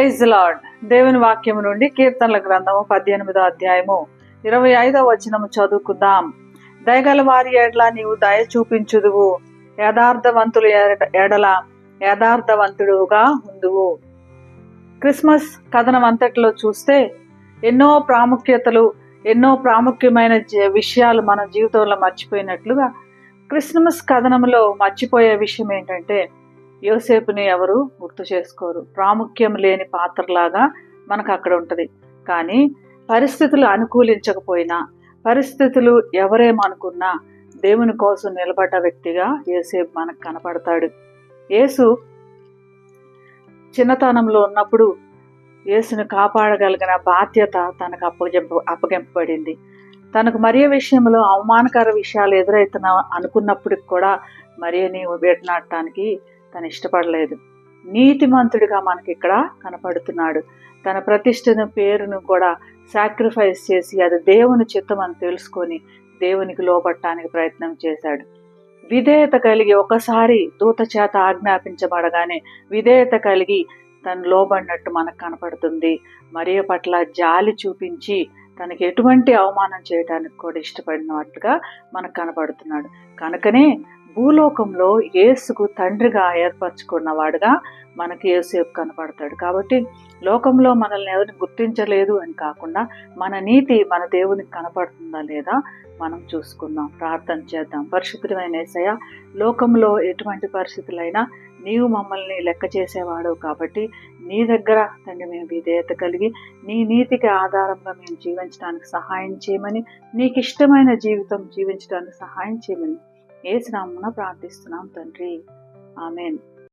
Praise lord. దేవుని వాక్యము నుండి కీర్తనల గ్రంథము 18వ అధ్యాయము 25వ వచనము చదువుకుందాం. దయగల వారి ఎడల నీవు దయ చూపించుదువు, యథార్థవంతుల ఎడల యథార్థవంతుడుగా ఉందువు. క్రిస్మస్ కథనం అంతటిలో చూస్తే ఎన్నో ప్రాముఖ్యతలు, ఎన్నో ప్రాముఖ్యమైన విషయాలు మన జీవితంలో మర్చిపోయినట్లుగా క్రిస్మస్ కథనంలో మర్చిపోయే విషయం ఏంటంటే యోసేపుని ఎవరు గుర్తు చేసుకోరు. ప్రాముఖ్యం లేని పాత్రలాగా మనకు అక్కడ ఉంటుంది. కానీ పరిస్థితులు అనుకూలించకపోయినా, పరిస్థితులు ఎవరేమనుకున్నా దేవుని కోసం నిలబడ్డ వ్యక్తిగా యోసేపు మనకు కనపడతాడు. యేసు చిన్నతనంలో ఉన్నప్పుడు యేసును కాపాడగలిగిన బాధ్యత తనకు అప్పగింపబడింది. తనకు మరియ విషయంలో అవమానకర విషయాలు ఎదురైతున్నా అనుకున్నప్పటికి కూడా మరియని వేటనాడటానికి తను ఇష్టపడలేదు. నీతిమంతుడిగా మనకి ఇక్కడ కనపడుతున్నాడు. తన ప్రతిష్టను, పేరును కూడా సాక్రిఫైస్ చేసి అది దేవుని చిత్తం అని తెలుసుకొని దేవునికి లోబట్టడానికి ప్రయత్నం చేశాడు. విధేయత కలిగి ఒకసారి దూత చేత ఆజ్ఞాపించబడగానే విధేయత కలిగి తను లోబడినట్టు మనకు కనపడుతుంది. మరియ పట్ల జాలి చూపించి తనకి ఎటువంటి అవమానం చేయడానికి కూడా ఇష్టపడినట్లుగా మనకు కనపడుతున్నాడు. కనుకనే భూలోకంలో యేసుకు తండ్రిగా ఏర్పరచుకున్నవాడుగా మనకి యేసేపు కనపడతాడు. కాబట్టి లోకంలో మనల్ని ఎవరిని గుర్తించలేదు అని కాకుండా మన నీతి మన దేవునికి కనపడుతుందా లేదా మనం చూసుకుందాం. ప్రార్థన చేద్దాం. పరిశుద్ధమైన యేసయ్య, లోకంలో ఎటువంటి పరిస్థితులైనా నీవు మమ్మల్ని లెక్క చేసేవాడు కాబట్టి నీ దగ్గర తండ్రి మేము విధేయత కలిగి నీ నీతికి ఆధారంగా మేము జీవించడానికి సహాయం చేయమని, నీకు ఇష్టమైన జీవితం జీవించడానికి సహాయం చేయమని యేసు నామమున ప్రార్థిస్తున్నాం తండ్రి. ఆమేన్.